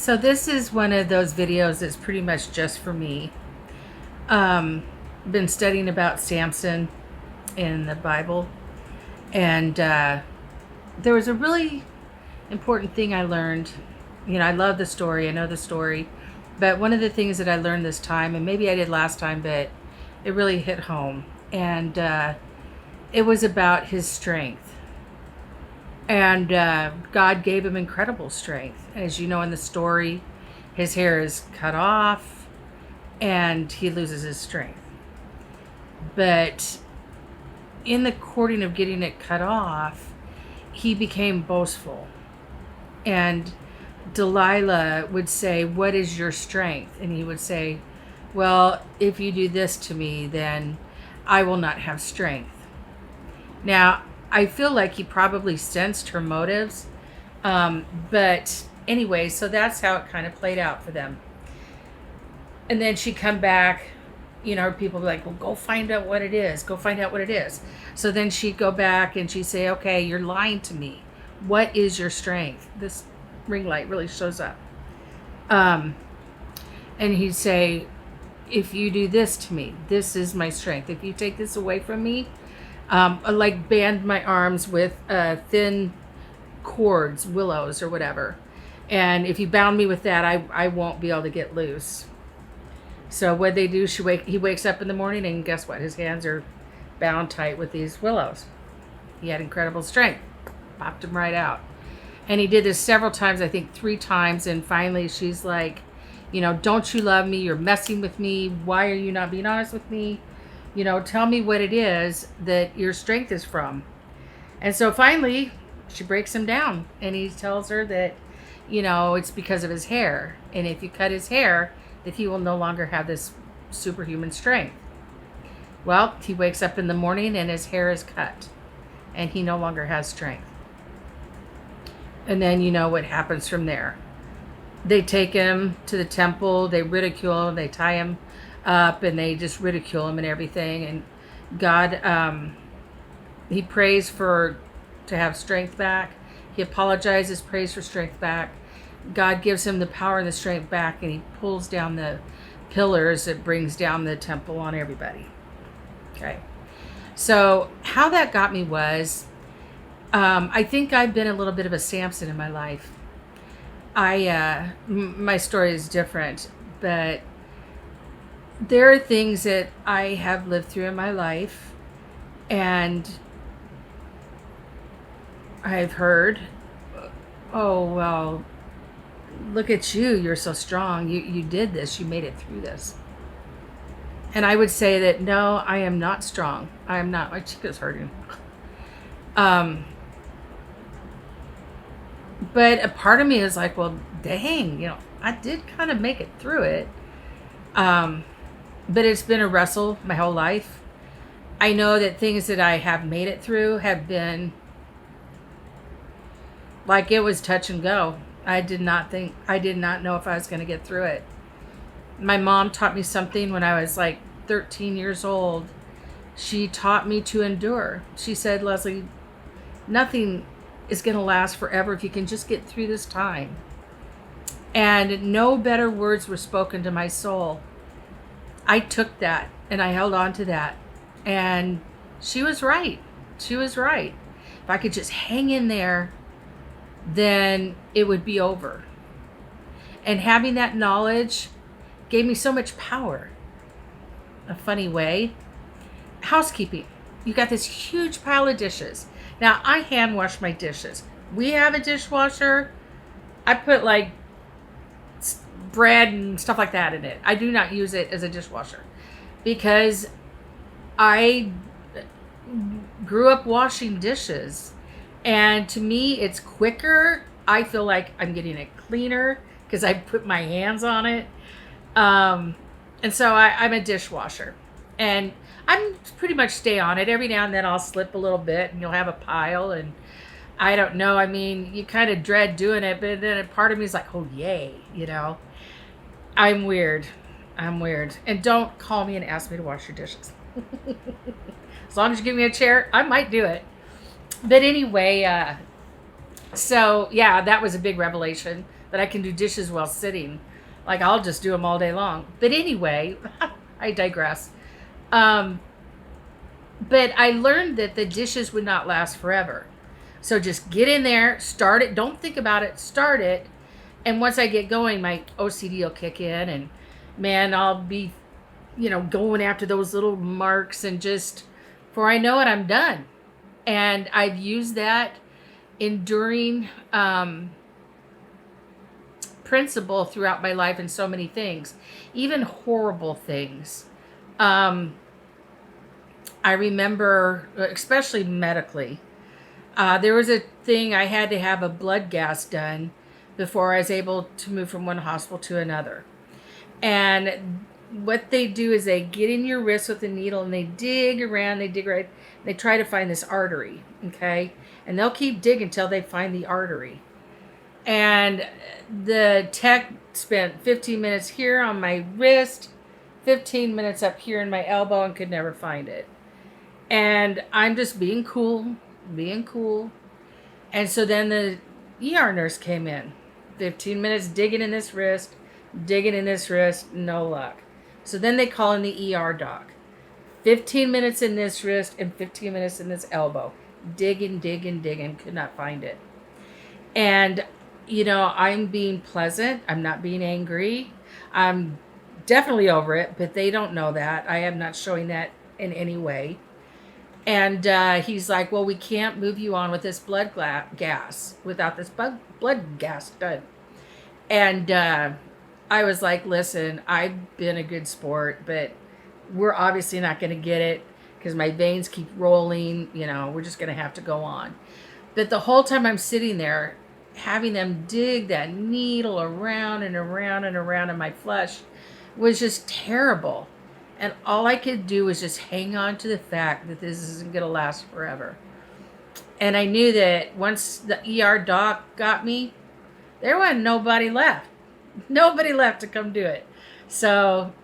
So this is one of those videos that's pretty much just for me. Been studying about Samson in the Bible, and there was a really important thing I learned. I love the story. I know the story, but one of the things that I learned this time, and maybe I did last time, but it really hit home, and it was about his strength. And God gave him incredible strength. As you know in the story, his hair is cut off and he loses his strength. But in the courting of getting it cut off, he became boastful. And Delilah would say, "What is your strength?" And he would say, "Well, if you do this to me, then I will not have strength." Now, I feel like he probably sensed her motives. But anyway, so that's how it kind of played out for them. And then she'd come back, people be like, "Well, go find out what it is. Go find out what it is." So then she'd go back and she'd say, "Okay, you're lying to me. What is your strength?" This ring light really shows up. And he'd say, "If you do this to me, this is my strength. If you take this away from me, like band my arms with thin cords, willows or whatever. And if you bound me with that, I won't be able to get loose." So what they do, he wakes up in the morning and guess what? His hands are bound tight with these willows. He had incredible strength. Popped him right out. And he did this several times, I think 3 times. And finally she's like, "Don't you love me? You're messing with me. Why are you not being honest with me? Tell me what it is that your strength is from." And so finally, she breaks him down. And he tells her that, it's because of his hair. And if you cut his hair, that he will no longer have this superhuman strength. Well, he wakes up in the morning and his hair is cut. And he no longer has strength. And then you know what happens from there. They take him to the temple. They ridicule him. They tie him up and they just ridicule him and everything. And God, he prays to have strength back. He apologizes, prays for strength back. God gives him the power and the strength back, and he pulls down the pillars that brings down the temple on everybody. Okay. So how that got me was, I think I've been a little bit of a Samson in my life. My story is different, but there are things that I have lived through in my life, and I've heard, "Oh, well, look at you. You're so strong. You did this. You made it through this." And I would say that, no, I am not strong. I am not. My cheek is hurting. But a part of me is like, well, dang, I did kind of make it through it. But it's been a wrestle my whole life. I know that things that I have made it through have been like it was touch and go. I did not know if I was going to get through it. My mom taught me something when I was like 13 years old. She taught me to endure. She said, "Leslie, nothing is going to last forever if you can just get through this time." And no better words were spoken to my soul. I took that and I held on to that. And she was right. She was right. If I could just hang in there, then it would be over. And having that knowledge gave me so much power. A funny way. Housekeeping. You got this huge pile of dishes. Now, I hand wash my dishes. We have a dishwasher. I put like bread and stuff like that in it. I do not use it as a dishwasher because I grew up washing dishes. And to me, it's quicker. I feel like I'm getting it cleaner because I put my hands on it. And so I'm a dishwasher. And I'm pretty much stay on it. Every now and then I'll slip a little bit and you'll have a pile. And I don't know. I mean, you kind of dread doing it. But then a part of me is like, oh, yay. I'm weird. And don't call me and ask me to wash your dishes. As long as you give me a chair, I might do it. But anyway, So yeah, that was a big revelation that I can do dishes while sitting. Like I'll just do them all day long. But anyway, I digress. Um, but I learned that the dishes would not last forever. So just get in there, start it. Don't think about it. Start it, and once I get going, my OCD will kick in, and man, I'll be, going after those little marks, and just for I know it, I'm done. And I've used that enduring principle throughout my life in so many things, even horrible things. Um, I remember, especially medically, there was a thing I had to have a blood gas done before I was able to move from one hospital to another. And what they do is they get in your wrist with a needle and they dig around, they try to find this artery, okay? And they'll keep digging until they find the artery. And the tech spent 15 minutes here on my wrist, 15 minutes up here in my elbow, and could never find it. And I'm just being cool. And so then the ER nurse came in. 15 minutes digging in this wrist, no luck. So then they call in the ER doc. 15 minutes in this wrist and 15 minutes in this elbow. Digging, could not find it. And, I'm being pleasant. I'm not being angry. I'm definitely over it, but they don't know that. I am not showing that in any way. And he's like, well, we can't move you on with this blood gas without this blood gas done. And I was like, listen, I've been a good sport, but we're obviously not going to get it because my veins keep rolling. We're just going to have to go on. But the whole time I'm sitting there, having them dig that needle around and around and around in my flesh was just terrible. And all I could do was just hang on to the fact that this isn't going to last forever. And I knew that once the ER doc got me, there wasn't nobody left. Nobody left to come do it. So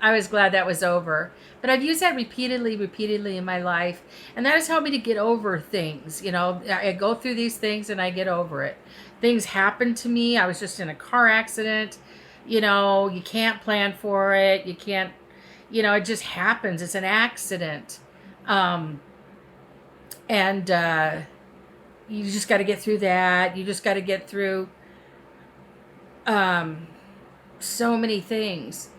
I was glad that was over. But I've used that repeatedly in my life. And that has helped me to get over things. I go through these things and I get over it. Things happen to me. I was just in a car accident. You can't plan for it. You can't. It just happens. It's an accident. And you just got to get through that. You just got to get through so many things.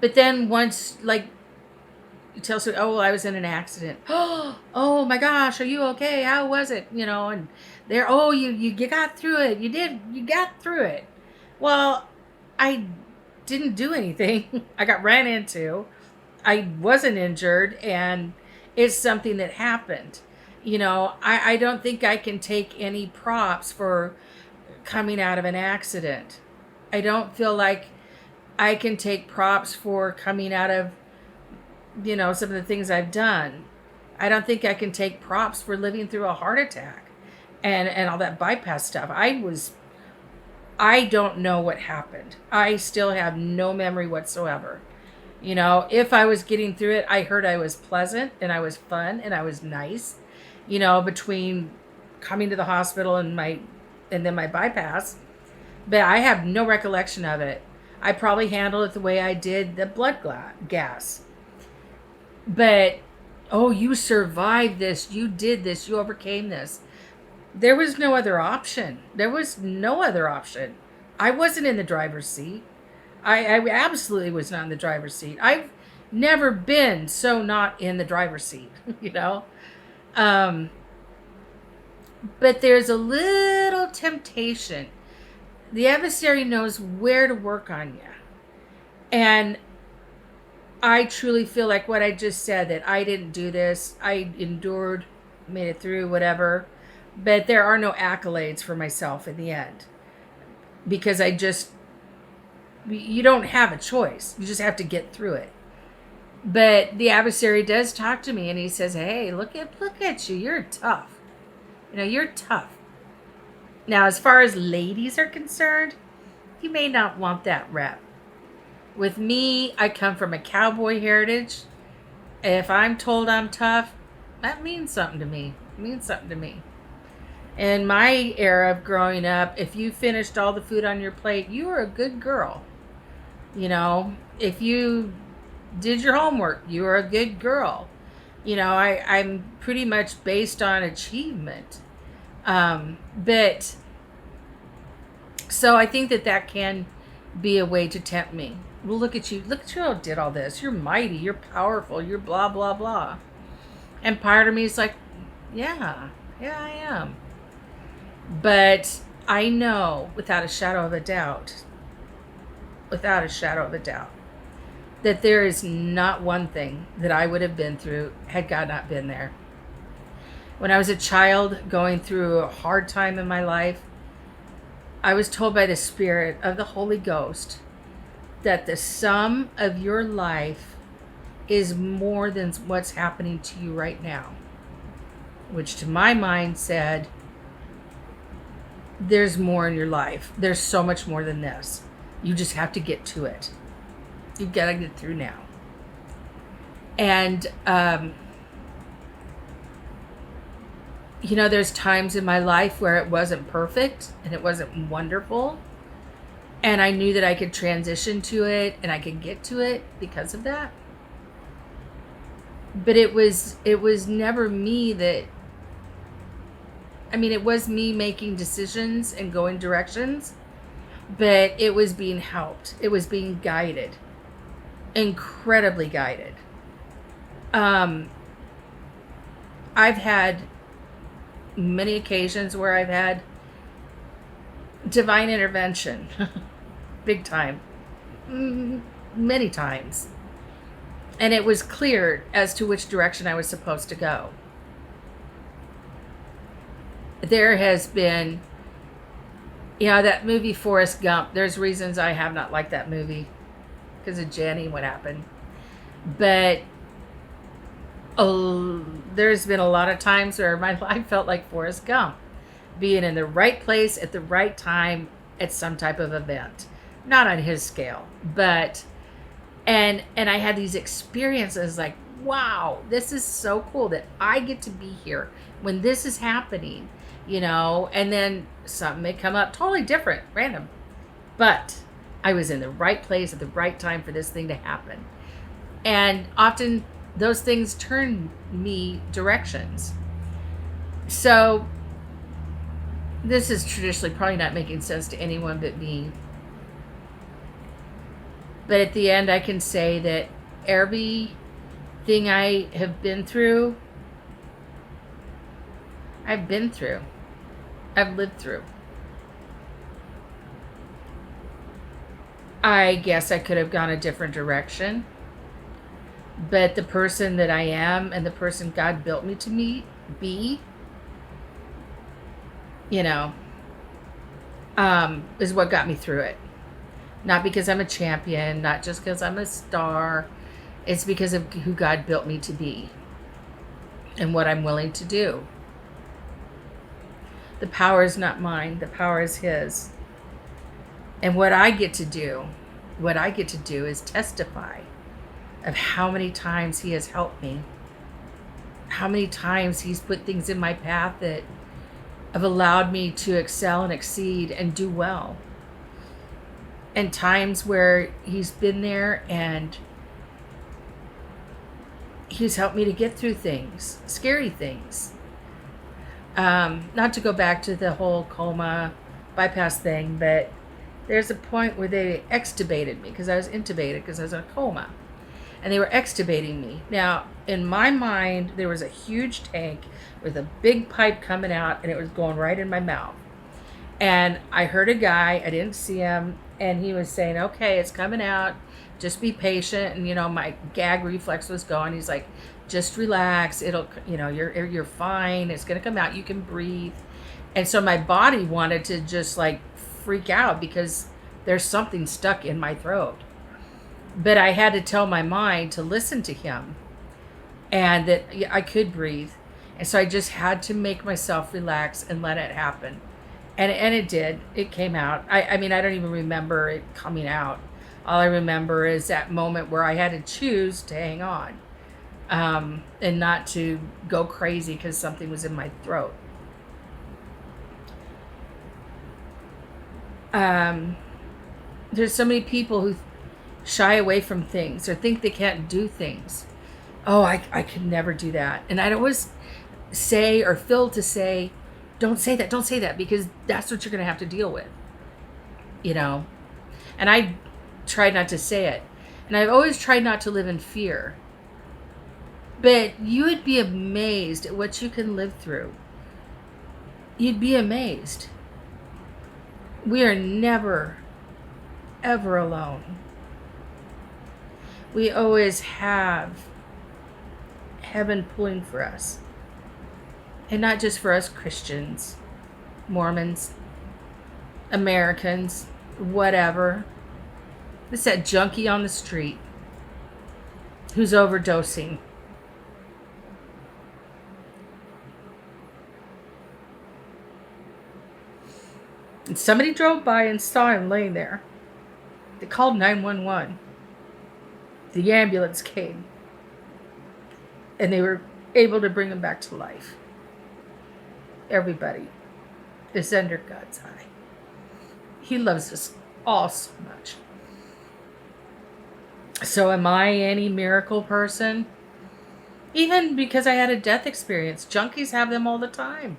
But then once, you tell someone, oh, well, I was in an accident. Oh my gosh, are you okay? How was it? And they're, oh, you got through it. You got through it. Well, I didn't do anything. I got ran into. I wasn't injured, and it's something that happened. I don't think I can take any props for coming out of an accident. I don't feel like I can take props for coming out of, some of the things I've done. I don't think I can take props for living through a heart attack and all that bypass stuff. I don't know what happened. I still have no memory whatsoever. If I was getting through it, I heard I was pleasant and I was fun and I was nice, between coming to the hospital and then my bypass. But I have no recollection of it. I probably handled it the way I did the blood gas. But, oh, you survived this. You did this. You overcame this. There was no other option. I wasn't in the driver's seat. I absolutely was not in the driver's seat. I've never been so not in the driver's seat, But there's a little temptation. The adversary knows where to work on you. And I truly feel like what I just said, that I didn't do this. I endured, made it through, whatever. But there are no accolades for myself in the end. Because you don't have a choice. You just have to get through it. But the adversary does talk to me and he says, hey, look at you. You're tough. You're tough. Now, as far as ladies are concerned, you may not want that rep. With me, I come from a cowboy heritage. If I'm told I'm tough, that means something to me. In my era of growing up, if you finished all the food on your plate, you were a good girl. You know, if you did your homework, you were a good girl. You know, I'm pretty much based on achievement. But so I think that that can be a way to tempt me. Well, look at you. Look at you did all this. You're mighty. You're powerful. You're blah, blah, blah. And part of me is like, yeah, I am. But I know without a shadow of a doubt, that there is not one thing that I would have been through had God not been there. When I was a child going through a hard time in my life, I was told by the Spirit of the Holy Ghost that the sum of your life is more than what's happening to you right now, which to my mind said, there's more in your life. There's so much more than this. You just have to get to it. You've got to get through now. And, you know, there's times in my life where it wasn't perfect and it wasn't wonderful. And I knew that I could transition to it and I could get to it because of that. But it was never me that, I mean, it was me making decisions and going directions, but it was being helped. It was being guided, incredibly guided. I've had many occasions where I've had divine intervention, big time, many times. And it was clear as to which direction I was supposed to go. There has been, you know, that movie Forrest Gump. There's reasons I have not liked that movie because of Jenny, what happened. But there's been a lot of times where my life felt like Forrest Gump, being in the right place at the right time at some type of event. Not on his scale, but and I had these experiences like, wow, this is so cool that I get to be here when this is happening, you know, and then something may come up totally different, random. But I was in the right place at the right time for this thing to happen. And often those things turn me directions. So this is traditionally probably not making sense to anyone but me. But at the end, I can say that everything I have been through, I've lived through. I guess I could have gone a different direction. But the person that I am and the person God built me to be, you know, is what got me through it. Not because I'm a champion, not just because I'm a star. It's because of who God built me to be and what I'm willing to do. The power is not mine. The power is His. And what I get to do is testify of how many times He has helped me. How many times He's put things in my path that have allowed me to excel and exceed and do well. And times where He's been there and He's helped me to get through things, scary things. Not to go back to the whole coma bypass thing, but there's a point where they extubated me because I was intubated because I was in a coma. And they were extubating me. Now, in my mind, there was a huge tank with a big pipe coming out and it was going right in my mouth. And I heard a guy, I didn't see him, and he was saying, okay, it's coming out. Just be patient. And, you know, my gag reflex was going. He's like, just relax. It'll, you know, you're fine. It's going to come out. You can breathe. And so my body wanted to just like freak out because there's something stuck in my throat. But I had to tell my mind to listen to Him and that I could breathe. And so I just had to make myself relax and let it happen. And it did. It came out. I mean, I don't even remember it coming out. All I remember is that moment where I had to choose to hang on and not to go crazy because something was in my throat. Um, there's so many people who shy away from things or think they can't do things. Oh, I could never do that. And I'd always say or feel to say, don't say that, because that's what you're going to have to deal with, you know? And I tried not to say it. And I've always tried not to live in fear. But you would be amazed at what you can live through. You'd be amazed. We are never, ever alone. We always have heaven pulling for us. And not just for us Christians, Mormons, Americans, whatever. It's that junkie on the street who's overdosing. And somebody drove by and saw him laying there. They called 911. The ambulance came. And they were able to bring him back to life. Everybody is under God's eye. He loves us all so much. So am I any miracle person? Even because I had a death experience. Junkies have them all the time.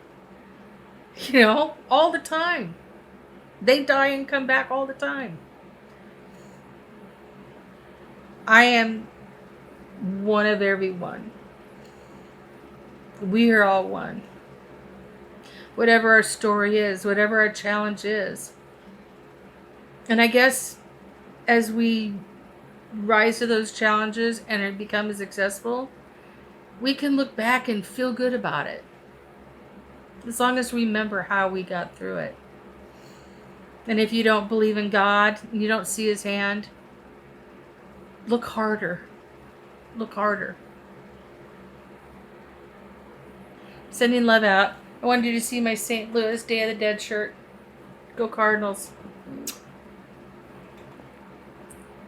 You know, all the time. They die and come back all the time. I am one of everyone. We are all one. Whatever our story is, whatever our challenge is. And I guess as we rise to those challenges and become successful, we can look back and feel good about it. As long as we remember how we got through it. And if you don't believe in God, you don't see his hand, look harder. Look harder. Sending love out. I wanted you to see my St. Louis Day of the Dead shirt. Go Cardinals.